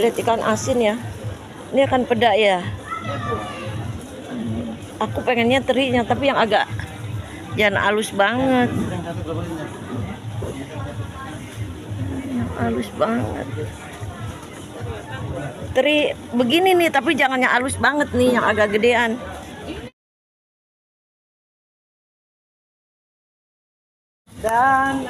Lihat ikan asin ya. Ini akan peda ya. Aku pengennya terinya, tapi yang agak jangan halus banget. Yang halus banget. Teri begini nih, tapi jangan yang halus banget nih, yang agak gedean. Dan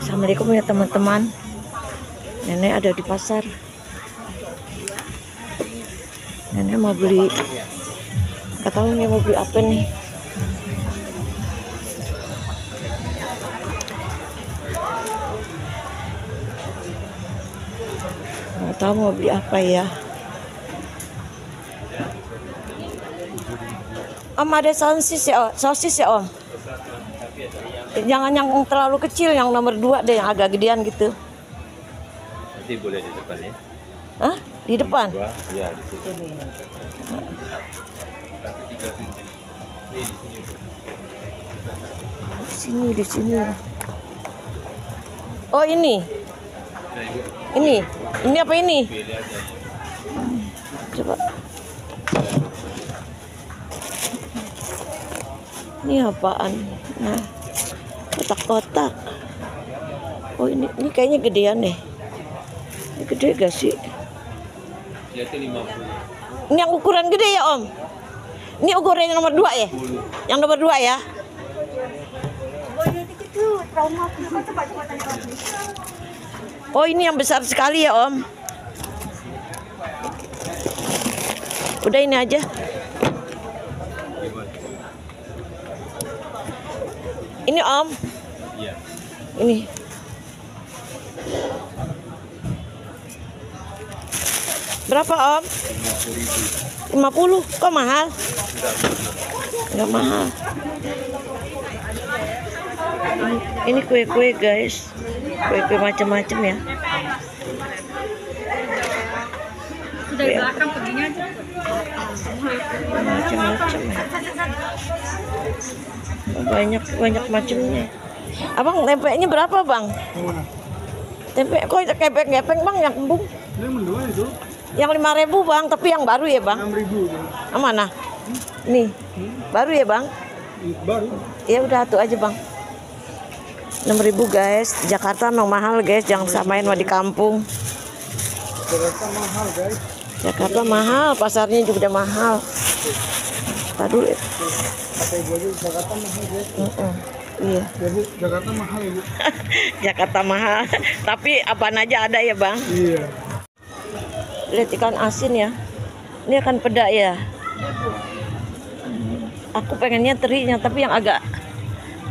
Assalamualaikum ya teman-teman. Nenek ada di pasar. Nenek mau beli, nggak tahu nih mau beli apa nih. Nggak tahu mau beli apa ya. Om, ada sosis ya Om. Jangan yang terlalu kecil, yang nomor 2 deh, yang agak gedean gitu. Nanti boleh di depan ya. Hah? Di depan? Iya, di situ. Di sini. Oh, ini. Ini apa ini? Coba. Ini apaan? Nah, kotak-kotak. Oh, ini kayaknya gedean deh. Ini gede gak sih? Ini yang ukuran gede ya Om? Ini ukuran yang nomor 2 ya? Yang nomor 2 ya? Oh, ini yang besar sekali ya Om? Udah ini aja. Ini Om? Iya. Ini. Berapa Om? 50. Kok mahal? Enggak mahal. Ini kue-kue guys. Kue-kue macam-macam ya. Udah di belakang perginya aja. Macam-macam ya. Banyak macamnya. Abang, tempenya berapa Bang? Tempe kok kepeng-kepeng Bang, yang kembung? Ini mendua itu. Yang 5.000 Bang, tapi yang baru ya Bang? 6.000. Yang mana? Nih, baru ya Bang? Baru. Ya udah tuh aja Bang. 6.000 guys. Jakarta memang mahal guys, jangan samain sama di kampung. Jakarta mahal guys. Jakarta mahal, pasarnya juga udah mahal. Tadi Kata ibu aja Jakarta mahal guys. iya. Jadi Jakarta mahal ibu. Jakarta mahal, tapi apaan aja ada ya Bang? Iya. Lihat ikan asin ya. Ini akan peda ya. Aku pengennya terinya, tapi yang agak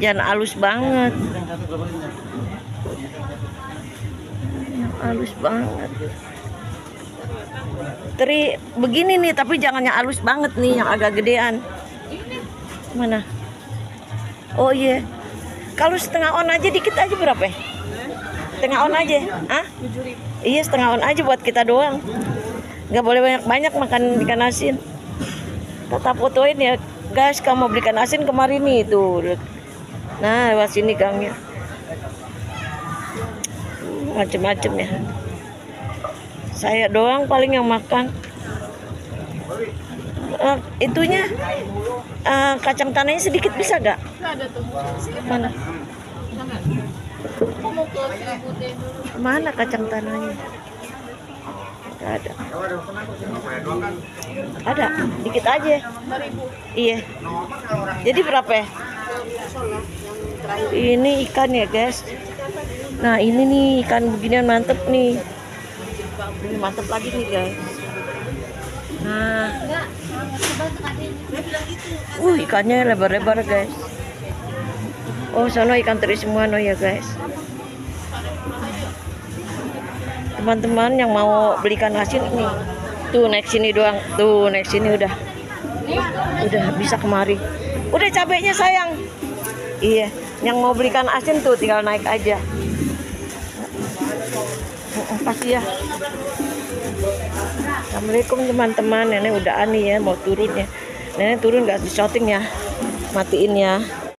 jangan halus banget. Yang halus banget. Teri begini nih, tapi jangan yang halus banget nih, yang agak gedean. Mana? Oh iya. Kalau setengah on aja dikit aja berapa ya? Setengah on aja. Ah? Iya, setengah on aja buat kita doang. Nggak boleh banyak-banyak makan ikan asin. Tetap fotoin ya guys, kamu beli ikan asin kemarin nih tuh. Nah, lewat sini gangnya. Macem-macem ya. Saya doang paling yang makan. Itunya kacang tanahnya sedikit bisa gak? Ada tuh. Mana? Aku mau ke Putih dulu. Mana kacang tanahnya? Gak ada. Ada, dikit aja. 5.000. Iya. Jadi berapa ya? Ini ikan ya guys. Nah ini nih ikan beginian mantep nih. Ini mantep lagi nih guys. Nah, ikannya lebar-lebar guys. Oh sono ikan teri semua no ya guys. Teman-teman yang mau beli ikan asin ini, tuh naik sini doang, tuh naik sini udah bisa kemari. Udah cabenya sayang. Iya, yang mau beli ikan asin tuh tinggal naik aja. Kasih ya. Assalamualaikum teman-teman. Nenek udah ani ya mau turun ya. Nenek turun nggak di syuting ya. Matiin ya.